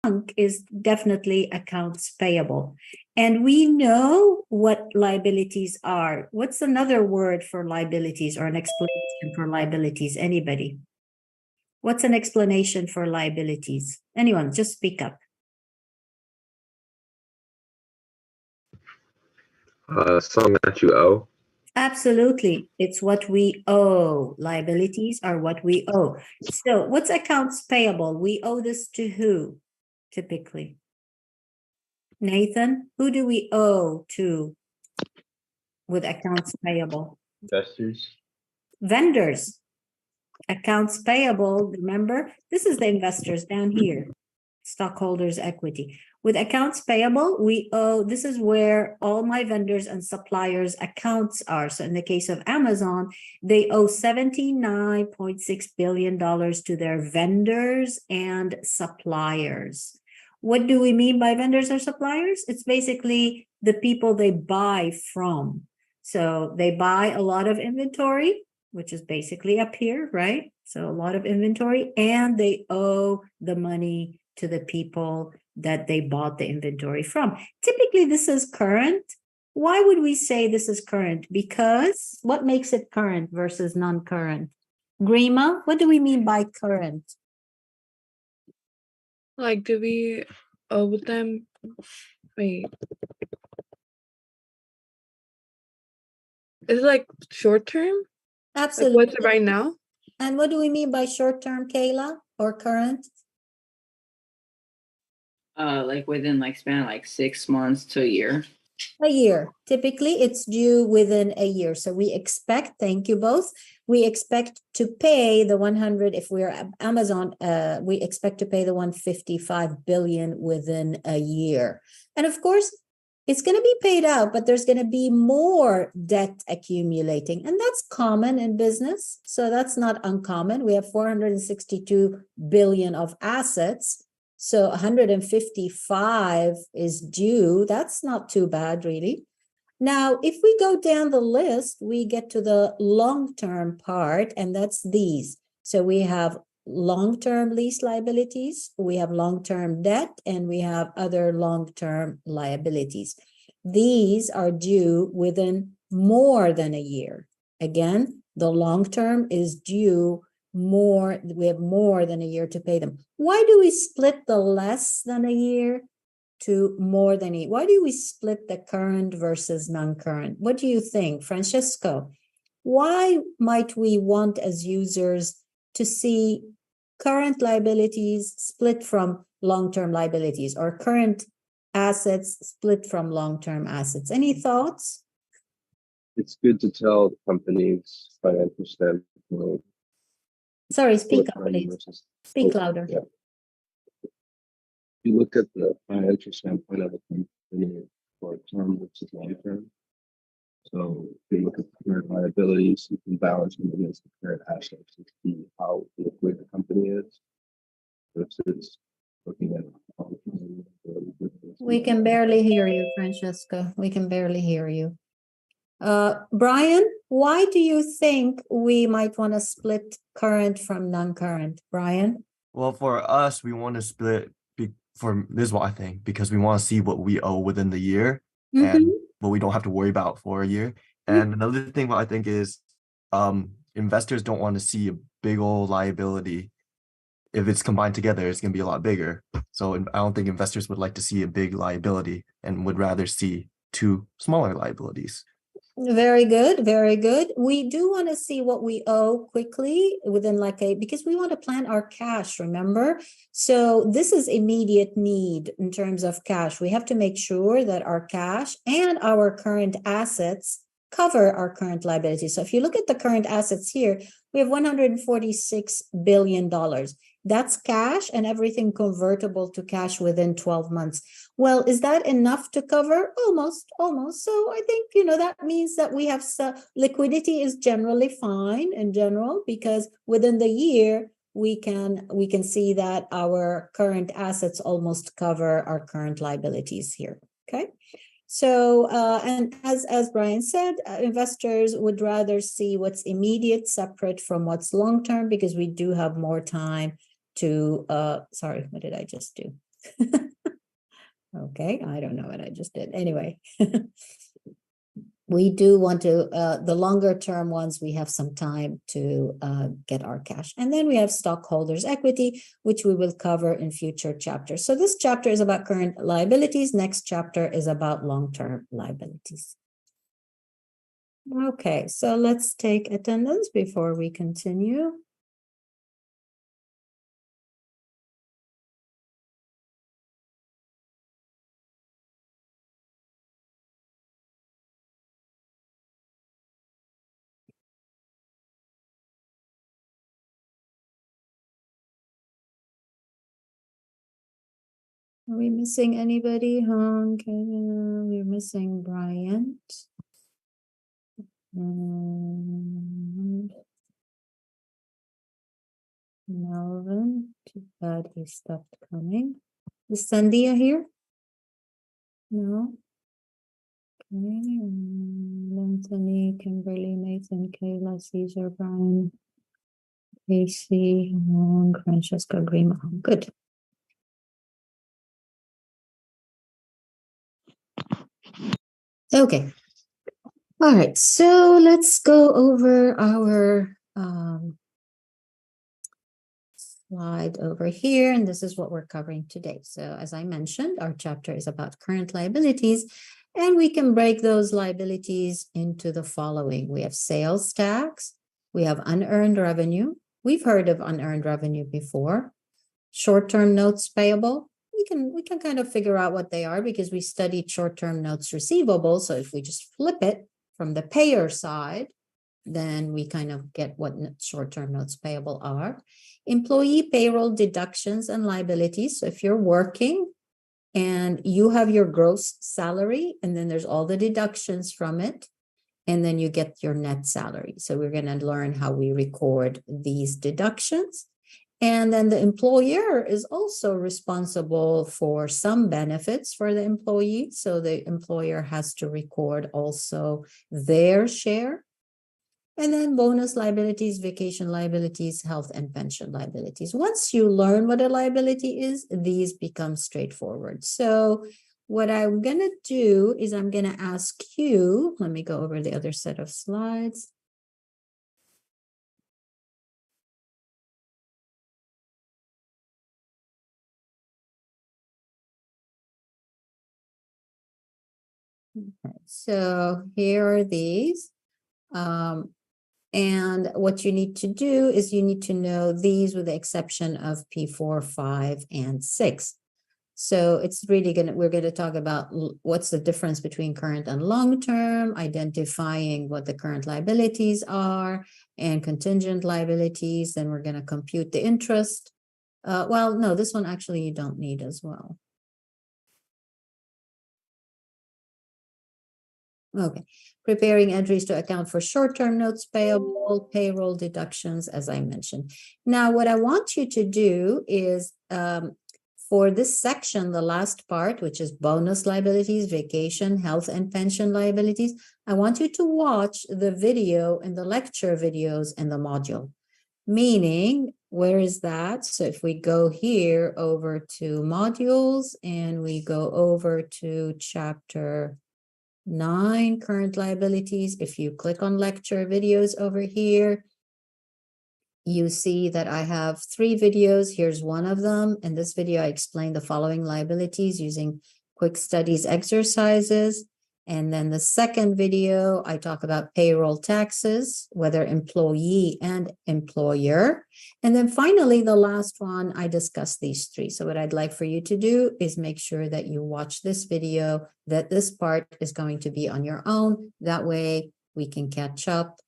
chunk is definitely accounts payable. And we know what liabilities are. What's another word for liabilities or an explanation for liabilities? Anybody? What's an explanation for liabilities? Anyone, just speak up. Something that you owe. Absolutely. It's what we owe. Liabilities are what we owe. So what's accounts payable? We owe this to who, typically? Nathan, who do we owe to with accounts payable? Investors. Vendors. Accounts payable, remember, this is the investors down here, stockholders' equity. With accounts payable, we owe, this is where all my vendors and suppliers' accounts are. So in the case of Amazon, they owe $79.6 billion to their vendors and suppliers. What do we mean by vendors or suppliers? It's basically the people they buy from. So they buy a lot of inventory, which is basically up here, right? So a lot of inventory, and they owe the money to the people that they bought the inventory from. Typically, this is current. Why would we say this is current? Because what makes it current versus non-current? Grima, what do we mean by current? Like, do we owe them? Wait. Is it like short term? Absolutely. Like, what's it right now? And what do we mean by short term, Kayla, or current? Like within like span like 6 months to a year. A year. Typically, it's due within a year. So we expect, thank you both, we expect to pay the 100, if we're Amazon, we expect to pay the 155 billion within a year. And of course, it's going to be paid out, but there's going to be more debt accumulating. And that's common in business. So that's not uncommon. We have 462 billion of assets. So 155 is due. That's not too bad, really. Now, if we go down the list, we get to the long-term part, and that's these. So we have long-term lease liabilities, we have long-term debt, and we have other long-term liabilities. These are due within more than a year. Again, the long-term is due more, we have more than a year to pay them. Why do we split the less than a year to more than a year? Why do we split the current versus non-current? What do you think, Francesco? Why might we want as users to see current liabilities split from long-term liabilities, or current assets split from long-term assets? Any thoughts? It's good to tell the company's financial standpoint. Sorry, speak up, please. Speak louder. Yeah. If you look at the financial standpoint of a company short term versus long term. So if you look at the current liabilities, you can balance them against the current assets to see how liquid the company is versus looking at We can barely hear you, Francesco. We can barely hear you. Brian, why do you think we might want to split current from non-current? Brian? Well, for us, we want to split this is what I think, because we want to see what we owe within the year and what we don't have to worry about for a year. And another thing what I think is investors don't want to see a big old liability. If it's combined together, it's going to be a lot bigger. So I don't think investors would like to see a big liability and would rather see two smaller liabilities. Very good, very good. We do want to see what we owe quickly within because we want to plan our cash, remember? So this is immediate need in terms of cash. We have to make sure that our cash and our current assets cover our current liabilities. So if you look at the current assets here, we have $146 billion. That's cash and everything convertible to cash within 12 months. Well, is that enough to cover? Almost. So I think, that means that we have liquidity is generally fine in general, because within the year, we can see that our current assets almost cover our current liabilities here. Okay. So, and as Brian said, investors would rather see what's immediate separate from what's long-term, because we do have more time to, sorry, what did I just do? Okay, I don't know what I just did. Anyway. We do want to, the longer term ones, we have some time to get our cash. And then we have stockholders' equity, which we will cover in future chapters. So this chapter is about current liabilities. Next chapter is about long-term liabilities. Okay, so let's take attendance before we continue. Are we missing anybody? Okay, we're missing Bryant. Melvin, too bad he stopped coming. Is Sandia here? No. Okay, Anthony, Kimberly, Nathan, Kayla, Caesar, Brian, Casey, Francesca, Grima. Good. Okay. All right, so let's go over our slide over here, and this is what we're covering today. So as I mentioned, our chapter is about current liabilities, and we can break those liabilities into the following. We have sales tax, we have unearned revenue. We've heard of unearned revenue before. Short-term notes payable. We can kind of figure out what they are because we studied short-term notes receivable. So if we just flip it from the payer side, then we kind of get what short-term notes payable are. Employee payroll deductions and liabilities. So if you're working and you have your gross salary, and then there's all the deductions from it, and then you get your net salary. So we're going to learn how we record these deductions. And then the employer is also responsible for some benefits for the employee. So the employer has to record also their share. And then bonus liabilities, vacation liabilities, health and pension liabilities. Once you learn what a liability is, these become straightforward. So what I'm going to do is I'm going to ask you, let me go over the other set of slides. Okay, so here are these. And what you need to do is you need to know these with the exception of P4, 5, and 6. So it's really we're going to talk about what's the difference between current and long-term, identifying what the current liabilities are and contingent liabilities. Then we're going to compute the interest. Well, no, this one actually you don't need as well. Okay, preparing entries to account for short-term notes payable, payroll deductions, as I mentioned. Now, what I want you to do is for this section, the last part, which is bonus liabilities, vacation, health, and pension liabilities, I want you to watch the video and the lecture videos in the module. Meaning, where is that? So if we go here over to modules and we go over to chapter 9, current liabilities. If you click on lecture videos over here, you see that I have 3 videos. Here's one of them. In this video, I explain the following liabilities using quick studies exercises. And then the second video, I talk about payroll taxes, whether employee and employer. And then finally, the last one, I discuss these 3. So what I'd like for you to do is make sure that you watch this video, that this part is going to be on your own. That way we can catch up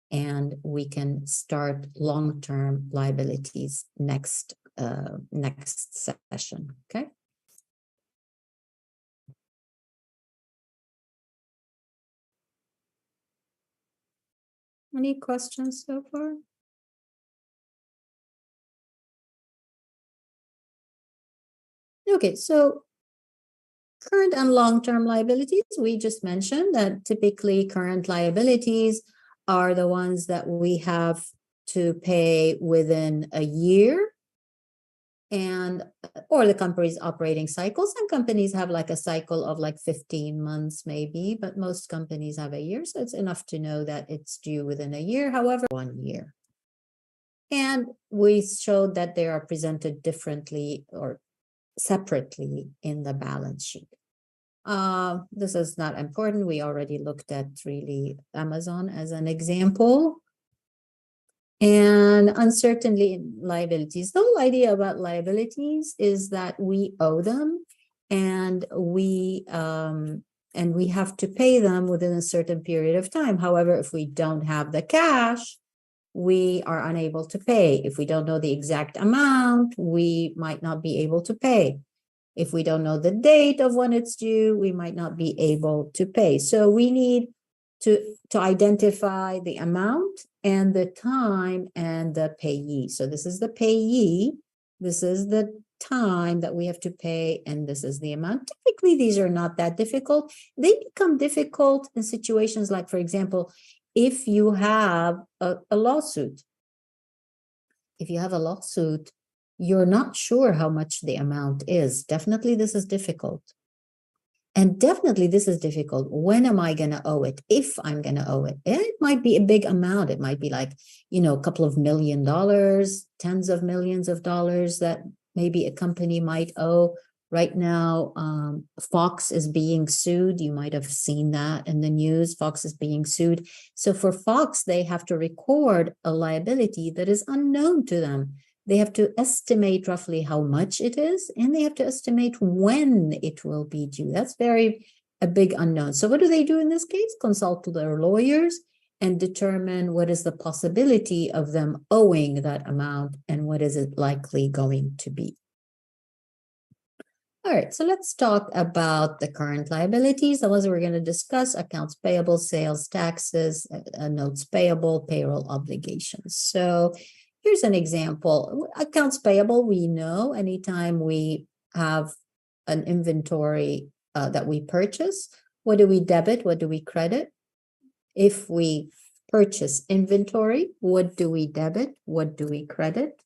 and we can start long-term liabilities next session, okay? Any questions so far? Okay, so current and long-term liabilities, we just mentioned that typically current liabilities are the ones that we have to pay within a year. and or the company's operating cycle. Some companies have like a cycle of like 15 months maybe, but most companies have a year, so it's enough to know that it's due within a year. However, 1 year. And we showed that they are presented differently or separately in the balance sheet. This is not important. We already looked at really Amazon as an example. And uncertainty in liabilities. The whole idea about liabilities is that we owe them, and we have to pay them within a certain period of time. However, if we don't have the cash, we are unable to pay. If we don't know the exact amount, we might not be able to pay. If we don't know the date of when it's due, we might not be able to pay. So we need to identify the amount and the time and the payee. So this is the payee, this is the time that we have to pay, and this is the amount. Typically, these are not that difficult. They become difficult in situations like, for example, if you have a lawsuit. If you have a lawsuit, you're not sure how much the amount is. Definitely, this is difficult. And definitely this is difficult. When am I going to owe it? If I'm going to owe it. And it might be a big amount. It might be like, a couple of $1 million, tens of millions of dollars that maybe a company might owe. Right now, Fox is being sued. You might have seen that in the news. Fox is being sued. So for Fox, they have to record a liability that is unknown to them. They have to estimate roughly how much it is, and they have to estimate when it will be due. That's a big unknown. So what do they do in this case? Consult their lawyers and determine what is the possibility of them owing that amount and what is it likely going to be. All right, so let's talk about the current liabilities. The ones we're going to discuss: accounts payable, sales taxes, notes payable, payroll obligations. So here's an example. Accounts payable, we know anytime we have an inventory that we purchase, what do we debit? What do we credit? If we purchase inventory, what do we debit? What do we credit?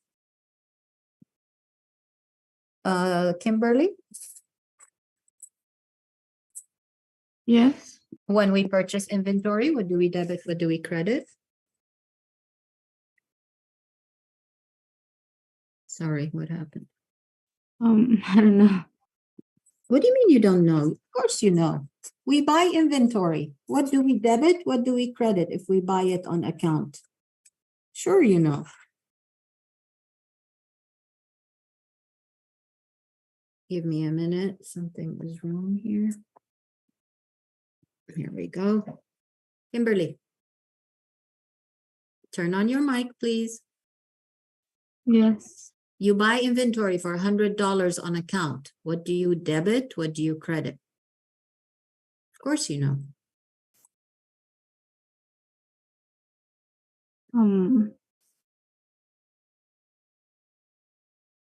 Kimberly? Yes. When we purchase inventory, what do we debit? What do we credit? Sorry, what happened? I don't know. What do you mean you don't know? Of course you know. We buy inventory. What do we debit? What do we credit if we buy it on account? Sure you know. Give me a minute. Something was wrong here. Here we go. Kimberly. Turn on your mic, please. Yes. You buy inventory for $100 on account. What do you debit? What do you credit? Of course you know.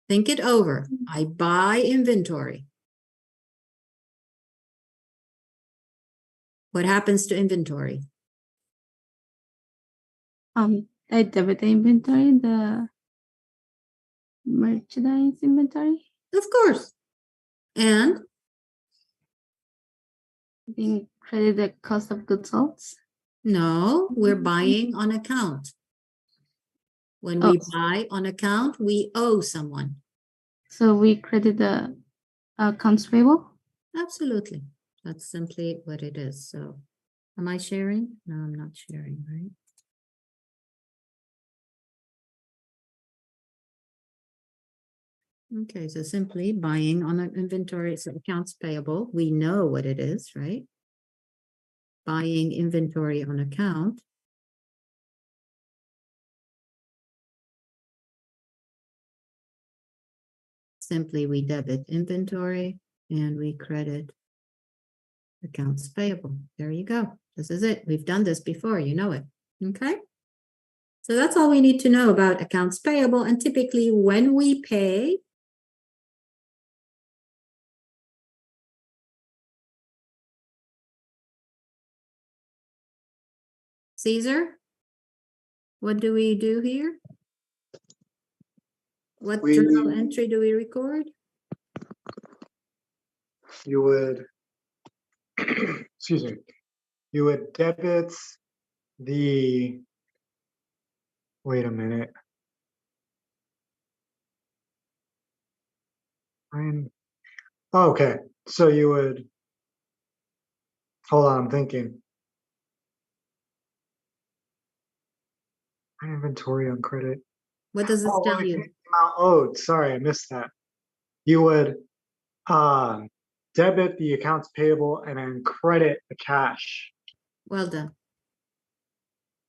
Think it over. I buy inventory. What happens to inventory? I debit the inventory, the merchandise inventory. Of course. And Being credit the cost of goods sold. no, we're buying on account. When we Oh. buy on account, we owe someone. So we credit the accounts payable. Absolutely. That's simply what it is. So am I sharing? No, I'm not sharing, right? Okay, so simply buying on an inventory, so accounts payable, we know what it is, right? Buying inventory on account. Simply we debit inventory and we credit accounts payable. There you go. This is it. We've done this before, you know it. Okay. So that's all we need to know about accounts payable. And typically when we pay, Caesar, what do we do here? What We- journal entry do we record? You would, excuse me, you would debit the, wait a minute. Okay, so you would, hold on, I'm thinking. Inventory on credit. What does this Oh, tell okay, you? amount owed, sorry, I missed that. You would debit the accounts payable and then credit the cash. Well done.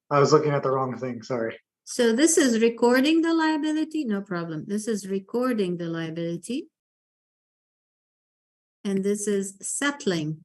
I was looking at the wrong thing, sorry. So this is recording the liability, no problem. This is recording the liability. And this is settling